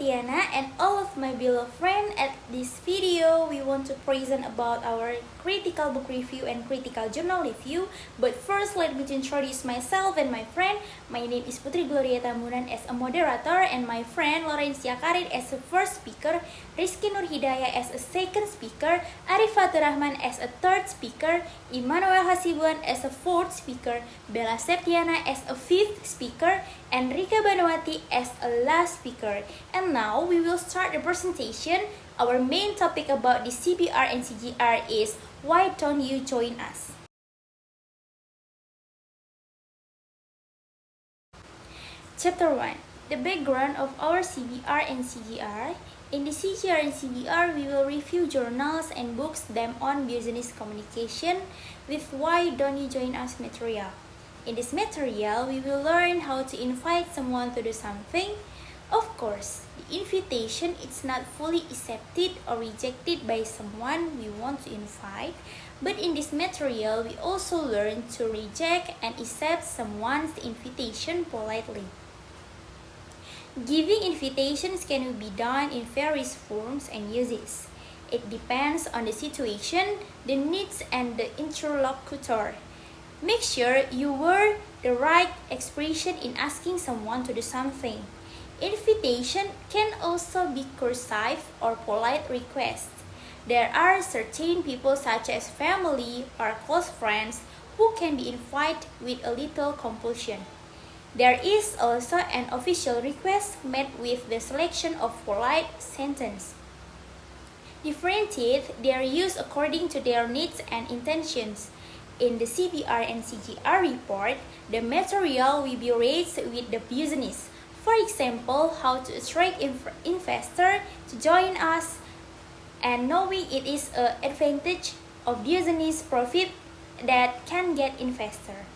Septiana and all of my beloved friends. At this video, we want to present about our critical book review and critical journal review. But first, let me introduce myself and my friend. My name is Putri Gloria Tambunan as a moderator, and my friend Laurencia Karin as a first speaker, Rizky Nur Hidayah as a second speaker, Arifatur Rahman as a third speaker, Immanuel Hasibuan as a fourth speaker, Bella Septiana as a fifth speaker, and Rika Banuati as a last speaker. And now we will start the presentation. Our main topic about the CBR and CJR is why don't you join us? Chapter 1. The background of our CBR and CJR. In the CJR and CBR, we will review journals and books them on business communication with why don't you join us material. In this material, we will learn how to invite someone to do something. Of course, the invitation is not fully accepted or rejected by someone we want to invite, but in this material, we also learn to reject and accept someone's invitation politely. Giving invitations can be done in various forms and uses. It depends on the situation, the needs, and the interlocutor. Make sure you word the right expression in asking someone to do something. Invitation can also be cursive or polite request. There are certain people such as family or close friends who can be invited with a little compulsion. There is also an official request made with the selection of polite sentence. Differentiate their use according to their needs and intentions. In the CBR and CJR report, the material will be raised with the business. For example, how to attract investor to join us and knowing it is an advantage of business profit that can get investor.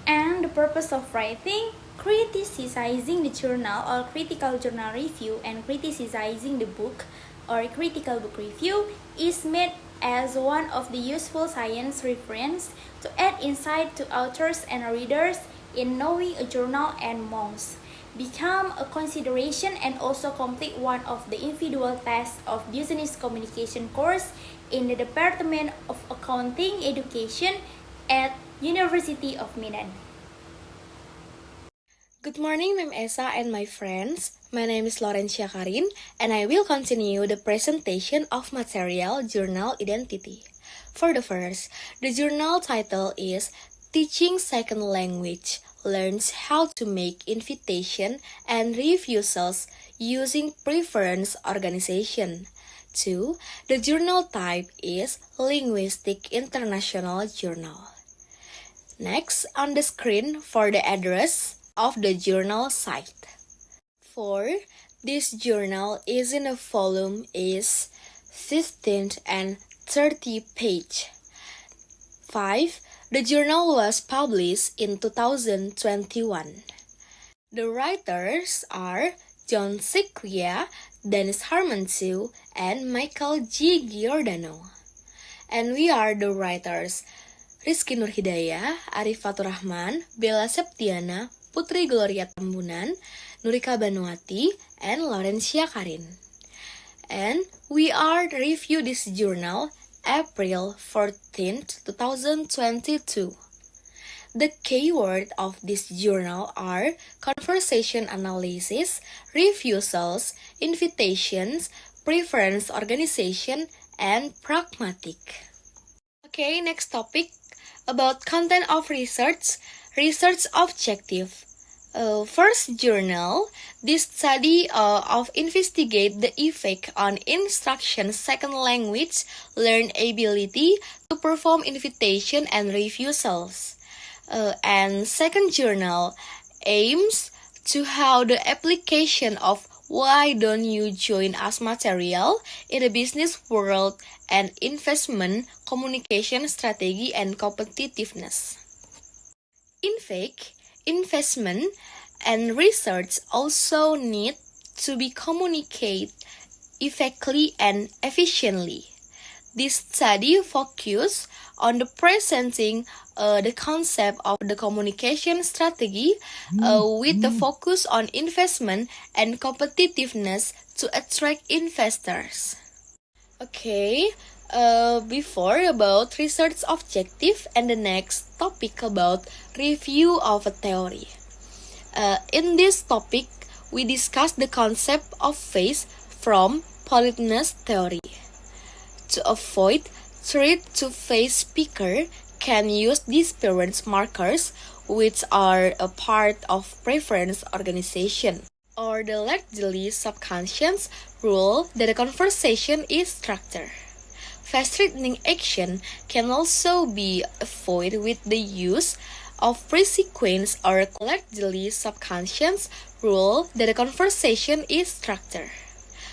And the purpose of writing, criticizing the journal or critical journal review and criticizing the book or critical book review is made as one of the useful science reference to add insight to authors and readers in knowing a journal and monks. Become a consideration and also complete one of the individual tests of business communication course in the Department of Accounting Education at University of Medan. Good morning, Ma'am Esa and my friends. My name is Laurencia Karin, and I will continue the presentation of material Journal Identity. For the first, the journal title is Teaching Second Language, Learns How to Make Invitation and Refusals Using Preference Organization. 2. The journal type is Linguistic International Journal. Next, on the screen for the address of the journal site. 4. This journal is in a volume is 15 and 30 page. 5. The journal was published in 2021. The writers are John Sikria, Dennis Harmansu, and Michael G. Giordano. And we are the writers Rizky Nur Hidayah, Arifatur Rahman, Bella Septiana, Putri Gloria Tambunan, Nurika Banuati, and Laurencia Karin. And we are review this journal April 14th, 2022. The keyword of this journal are conversation analysis, refusals, invitations, preference organization, and pragmatic. Okay, next topic about content of research objective. First journal, this study of investigate the effect on instruction second language learn ability to perform invitation and refusals. And second journal aims to how the application of why don't you join us material in the business world and investment, communication strategy, and competitiveness. In fact, investment and research also need to be communicated effectively and efficiently. This study focuses on the presenting the concept of the communication strategy with the focus on investment and competitiveness to attract investors. Okay, before about research objective and the next topic about review of a theory. In this topic, we discuss the concept of phase from politeness theory. To avoid threat to face speaker can use disappearance markers which are a part of preference organization or the largely subconscious rule that a conversation is structured. Fast-threatening action can also be avoided with the use of pre-sequence or largely subconscious rule that a conversation is structured.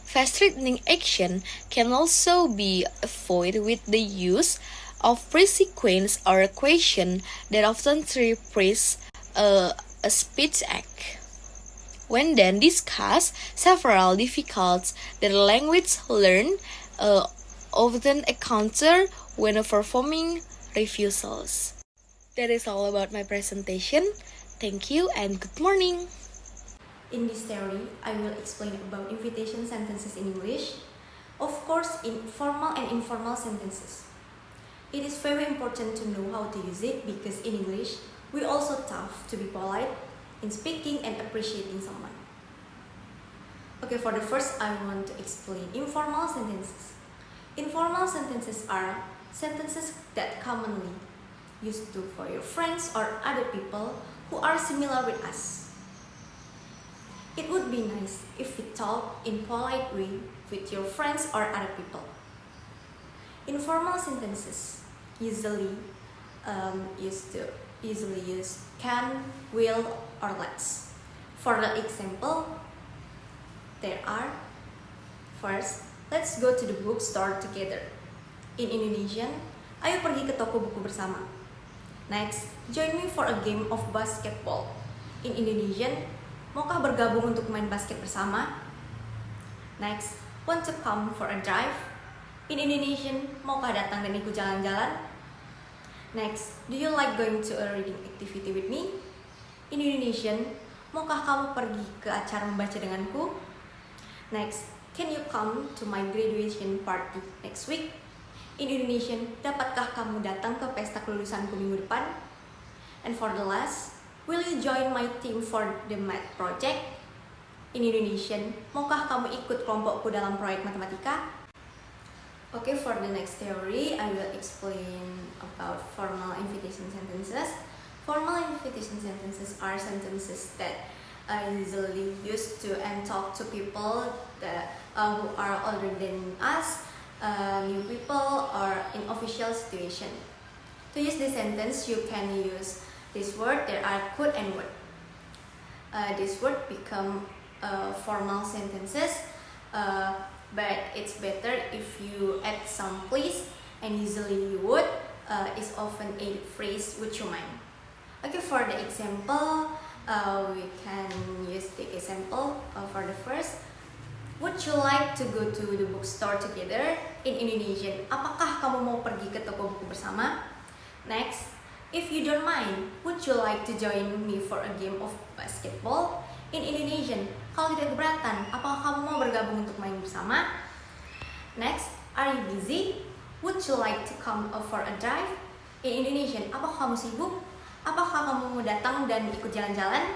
Fast-threatening action can also be avoided with the use of pre-sequence or question that often represents a speech act. When then discussed, several difficulties that language learn often encounter when performing refusals. That is all about my presentation. Thank you and good morning. In this theory, I will explain about invitation sentences in English. Of course, in formal and informal sentences. It is very important to know how to use it because in English, we also tough to be polite in speaking and appreciating someone. Okay, for the first, I want to explain informal sentences. Informal sentences are sentences that commonly used to for your friends or other people who are similar with us. It would be nice if we talk in polite way with your friends or other people. Informal sentences usually use can, will, or let's. For the example, there are first, let's go to the bookstore together. In Indonesian, ayo pergi ke toko buku bersama. Next, join me for a game of basketball. In Indonesian, maukah bergabung untuk main basket bersama? Next, want to come for a drive? In Indonesian, maukah datang dan ikut jalan-jalan? Next, do you like going to a reading activity with me? In Indonesian, maukah kamu pergi ke acara membaca denganku? Next, can you come to my graduation party next week? In Indonesian, dapatkah kamu datang ke pesta kelulusanku minggu depan? And for the last, will you join my team for the math project? In Indonesian, maukah kamu ikut kelompokku dalam proyek matematika? Okay, for the next theory, I will explain about formal invitation sentences. Formal invitation sentences are sentences that are usually used to and talk to people that who are older than us, new people, or in official situation. To use this sentence, you can use this word. There are could and would. This word become formal sentences, but it's better if you add some please, and usually you would is often a phrase would you mind. Okay, for the example, we can use the example for the first. Would you like to go to the bookstore together? In Indonesian, apakah kamu mau pergi ke toko buku bersama? Next, if you don't mind, would you like to join me for a game of basketball? In Indonesian, kalau tidak keberatan, apakah kamu mau bergabung untuk main bersama? Next, are you busy? Would you like to come for a drive? In Indonesian, apakah kamu sibuk? Apakah kamu mau datang dan ikut jalan-jalan?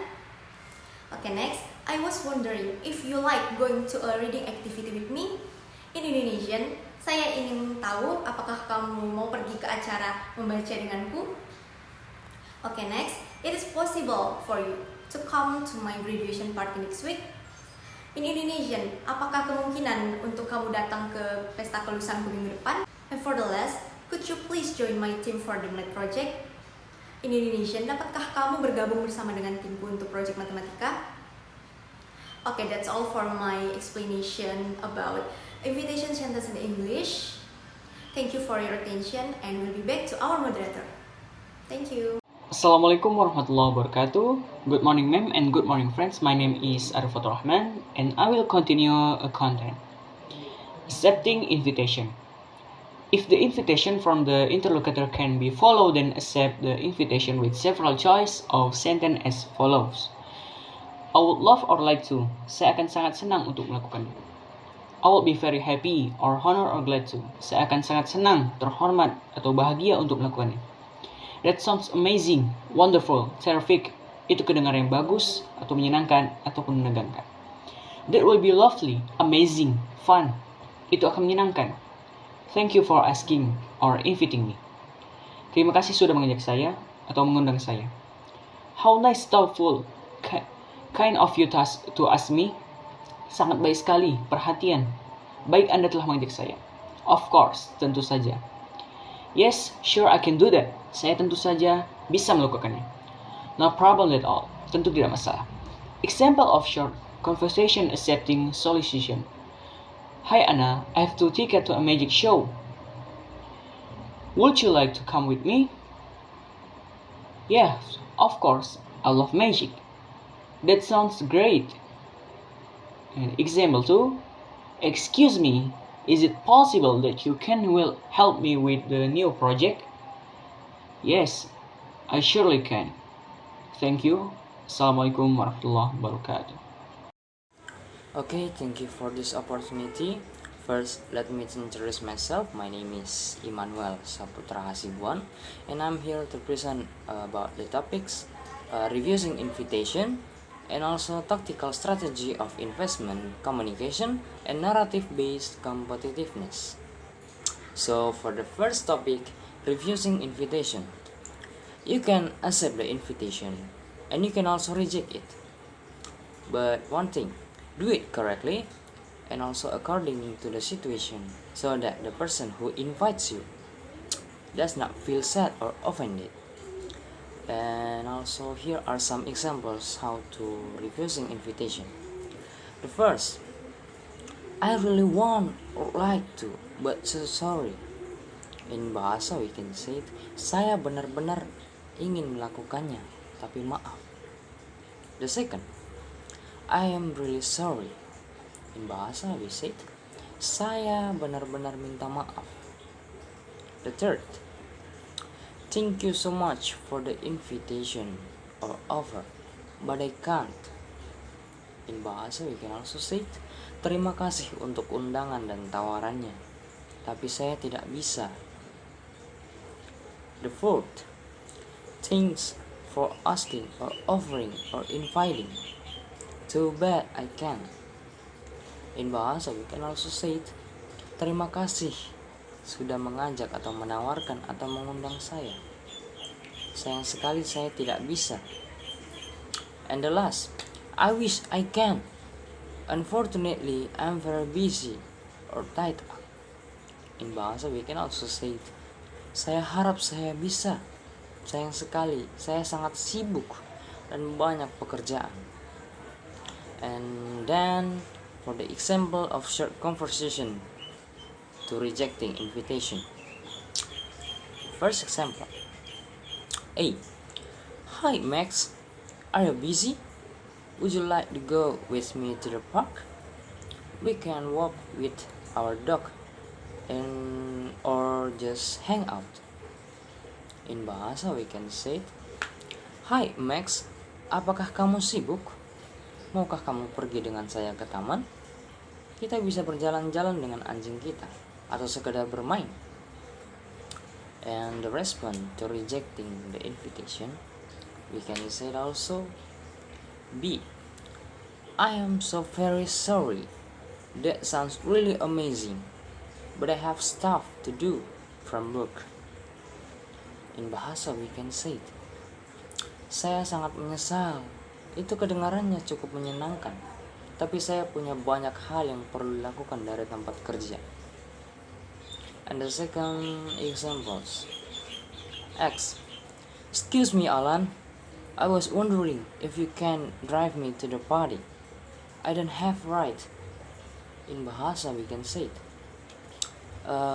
Okay, next, I was wondering if you like going to a reading activity with me. In Indonesian, saya ingin tahu apakah kamu mau pergi ke acara membaca denganku. Okay, next, it is possible for you to come to my graduation party next week. In Indonesian, apakah kemungkinan untuk kamu datang ke pesta kelulusanku minggu depan? And for the last, could you please join my team for the math project? In Indonesian, dapatkah kamu bergabung bersama dengan timku untuk proyek matematika? Okay, that's all for my explanation about invitation sentence in English. Thank you for your attention and we'll be back to our moderator. Thank you. Assalamualaikum warahmatullahi wabarakatuh. Good morning ma'am and good morning friends. My name is Arifatul Rahman and I will continue a content. Accepting invitation. If the invitation from the interlocutor can be followed, then accept the invitation with several choice of sentence as follows. I would love or like to. Saya akan sangat senang untuk melakukannya. I would be very happy or honor or glad to. Saya akan sangat senang, terhormat, atau bahagia untuk melakukannya. That sounds amazing, wonderful, terrific. Itu kedengaran yang bagus, atau menyenangkan, ataupun menegangkan. That will be lovely, amazing, fun. Itu akan menyenangkan. Thank you for asking or inviting me. Terima kasih sudah mengajak saya atau mengundang saya. How nice, thoughtful, kind of you to ask me. Sangat baik sekali, perhatian. Baik Anda telah mengajak saya. Of course, tentu saja. Yes, sure I can do that. Saya tentu saja bisa melakukannya. No problem at all. Tentu tidak masalah. Example of short conversation accepting solicitation. Hi Anna, I have 2 tickets to a magic show. Would you like to come with me? Yes, of course. I love magic. That sounds great. And example 2. Excuse me, is it possible that you will help me with the new project? Yes, I surely can. Thank you. Assalamualaikum warahmatullahi wabarakatuh. Okay, thank you for this opportunity. First, let me introduce myself. My name is Immanuel Saputra Hasibuan, and I'm here to present about the topics refusing invitation, and also tactical strategy of investment communication and narrative-based competitiveness. So for the first topic, refusing invitation. You can accept the invitation and you can also reject it. But one thing, do it correctly and also according to the situation, so that the person who invites you does not feel sad or offended. And also here are some examples how to refusing invitation. The first, I really want or like to, but so sorry. In bahasa we can say it, saya benar-benar ingin melakukannya, tapi maaf. The second, I am really sorry. In bahasa we say it, saya benar-benar minta maaf. The third, thank you so much for the invitation or offer, but I can't. In bahasa we can also say it, terima kasih untuk undangan dan tawarannya, tapi saya tidak bisa. The fourth, thanks for asking or offering or inviting, too bad I can't. In bahasa we can also say it, terima kasih sudah mengajak atau menawarkan atau mengundang saya. Sayang sekali saya tidak bisa. And the last, I wish I can. Unfortunately, I'm very busy or tied up. In bahasa we can also say it, saya harap saya bisa. Sayang sekali, saya sangat sibuk dan banyak pekerjaan. And then for the example of short conversation to rejecting invitation. First example. A. Hi Max, are you busy? Would you like to go with me to the park? We can walk with our dog and or just hang out. In bahasa we can say, Hi Max, apakah kamu sibuk? Maukah kamu pergi dengan saya ke taman? Kita bisa berjalan-jalan dengan anjing kita atau sekedar bermain. And the response to rejecting the invitation, we can say also B. I am so very sorry. That sounds really amazing, but I have stuff to do from work. In bahasa we can say it, saya sangat menyesal. Itu kedengarannya cukup menyenangkan, tapi saya punya banyak hal yang perlu dilakukan dari tempat kerja. And the second examples. X. Excuse me, Alan. I was wondering if you can drive me to the party. I don't have right. In bahasa we can say it.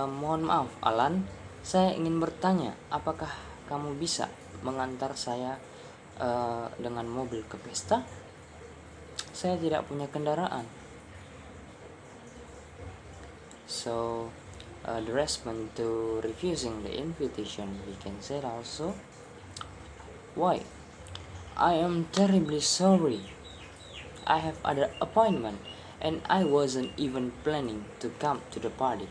Mohon maaf, Alan. Saya ingin bertanya, apakah kamu bisa mengantar saya dengan mobil ke pesta? Saya tidak punya kendaraan. So the response to refusing the invitation, we can say also, why? I am terribly sorry. I have other appointment and I wasn't even planning to come to the party.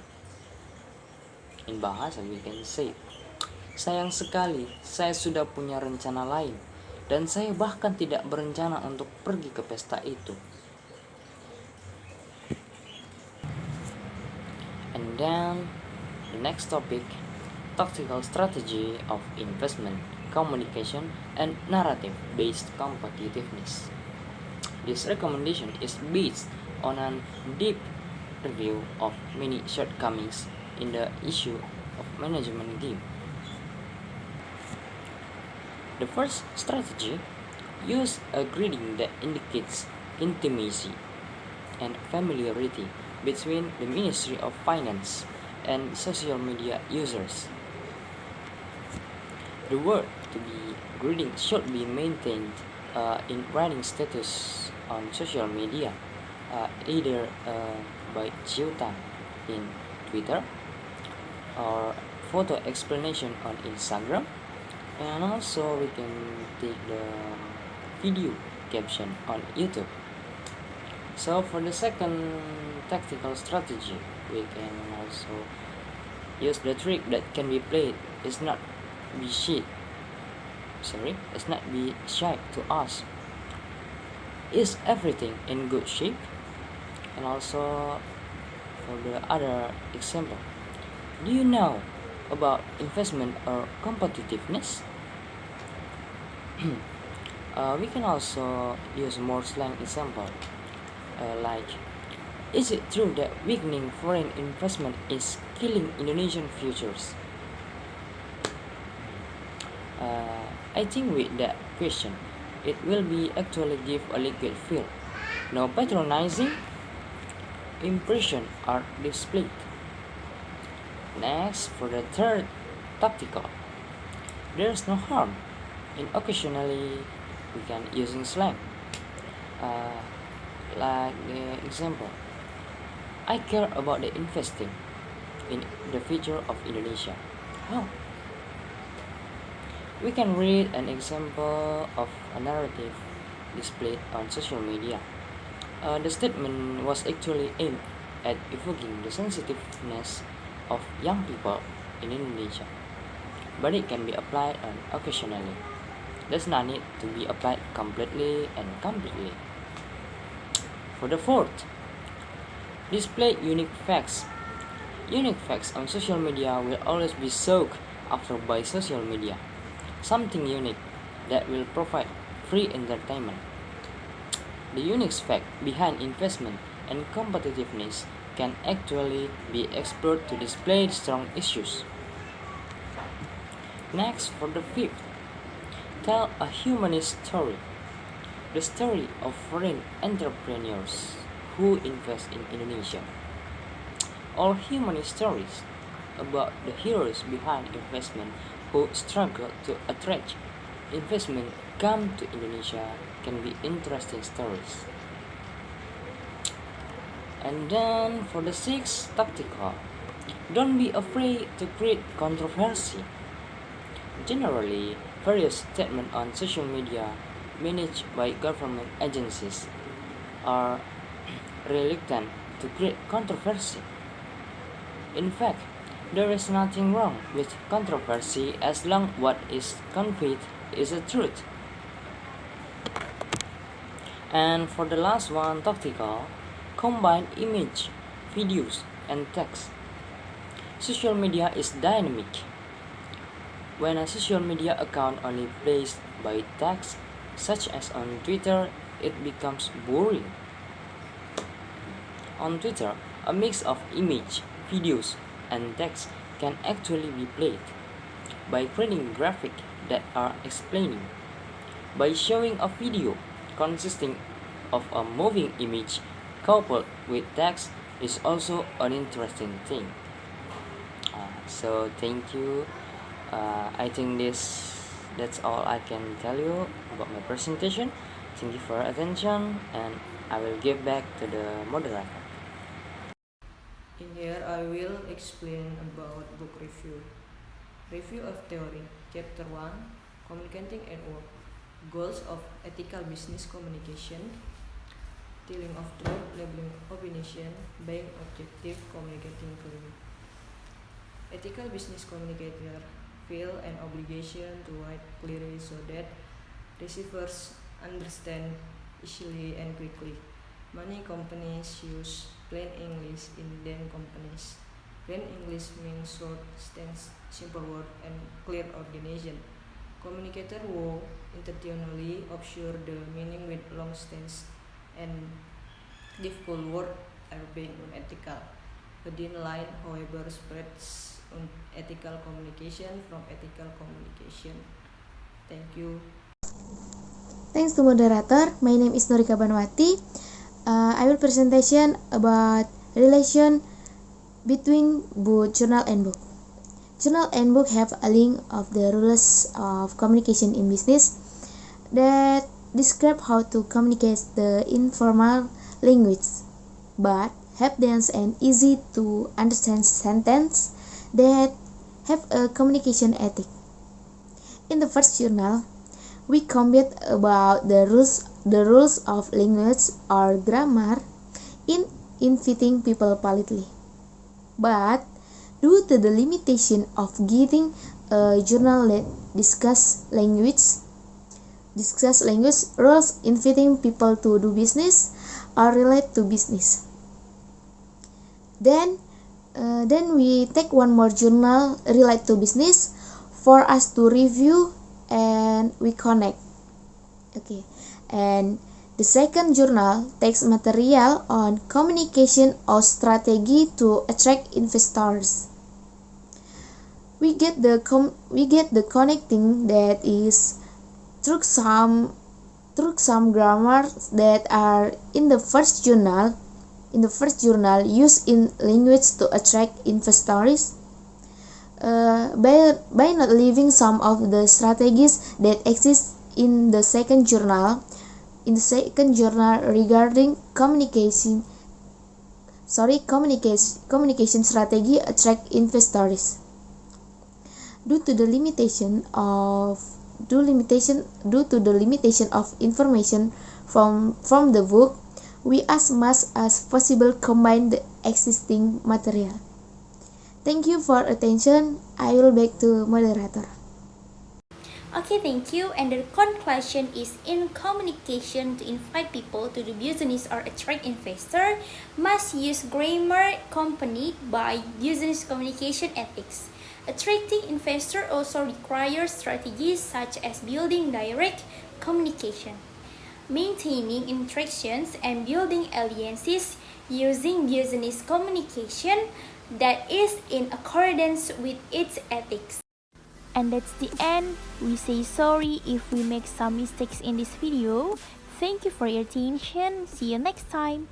In bahasa we can say, sayang sekali, saya sudah punya rencana lain dan saya bahkan tidak berencana untuk pergi ke pesta itu. And then the next topic, tactical strategy of investment, communication, and narrative-based competitiveness. This recommendation is based on a deep review of many shortcomings in the issue of management game. The first strategy, use a greeting that indicates intimacy and familiarity between the Ministry of Finance and social media users. The word to be greeting should be maintained in writing status on social media, either by Ciutan in Twitter or photo explanation on Instagram, and also we can take the video caption on YouTube. So for the second tactical strategy, we can also use the trick that can be played is not be shy. It's not be shy to ask, is everything in good shape? And also for the other example, do you know about investment or competitiveness? We can also use more slang example, like, is it true that weakening foreign investment is killing Indonesian futures? I think with that question, it will be actually give a liquid feel. No patronizing impression are displayed. Next, for the third tactical, there is no harm in occasionally we can using slang. Like the example, I care about the investing in the future of Indonesia. How? We can read an example of a narrative displayed on social media. The statement was actually aimed at evoking the sensitiveness of young people in Indonesia, but it can be applied occasionally. Does not need to be applied completely and completely. For the fourth, display unique facts. Unique facts on social media will always be sought after by social media. Something unique that will provide free entertainment. The unique fact behind investment and competitiveness can actually be explored to display strong issues. Next, for the fifth, tell a humanist story. The story of foreign entrepreneurs who invest in Indonesia. All humanist stories about the heroes behind investment who struggle to attract investment come to Indonesia can be interesting stories. And then for the sixth tactical, don't be afraid to create controversy. Generally, various statements on social media managed by government agencies are reluctant to create controversy. In fact, there is nothing wrong with controversy as long what is conveyed is the truth. And for the last one, tactical, combine image, videos, and text. Social media is dynamic. When a social media account only plays by text, such as on Twitter, it becomes boring. On Twitter, a mix of image, videos, and text can actually be played by creating graphics that are explaining. By showing a video consisting of a moving image coupled with text is also an interesting thing. So thank you. I think that's all I can tell you about my presentation. Thank you for your attention, and I will give back to the moderator. In here I will explain about book review. Review of theory. Chapter 1. Communicating at work. Goals of ethical business communication. Telling of truth, labeling opinion, being objective, communicating clearly. Ethical business communicator feel an obligation to write clearly so that receivers understand easily and quickly. Many companies use plain English in their companies. Plain English means short sentence, simple word, and clear organization. Communicator will intentionally obscure the meaning with long sentence and difficult word are being unethical. Within line, however, spreads unethical communication from ethical communication. Thank you. Thanks to moderator. My name is Norika Banwati. I will presentation about relation between both journal and book. Journal and book have a link of the rules of communication in business that describe how to communicate the informal language, but have dense and easy to understand sentence that have a communication ethic. In the first journal, we comment about the rules of language or grammar in inviting people politely. But due to the limitation of giving a journal that discuss language rules inviting people to do business or relate to business. Then we take one more journal relate to business for us to review and we connect. Okay, and the second journal takes material on communication or strategy to attract investors. We get the connecting that is through some grammar that are in the first journal used in language to attract investors. By not leaving some of the strategies that exist in the second journal regarding communication strategy attract investors. Due to the limitation of information from the book, we as much as possible combine the existing material. Thank you for attention. I will back to moderator. Okay, thank you. And the conclusion is in communication to invite people to do business or attract investor must use grammar accompanied by business communication ethics. Attracting investor also requires strategies such as building direct communication, maintaining interactions, and building alliances using business communication that is in accordance with its ethics. And that's the end. We say sorry if we make some mistakes in this video. Thank you for your attention. See you next time.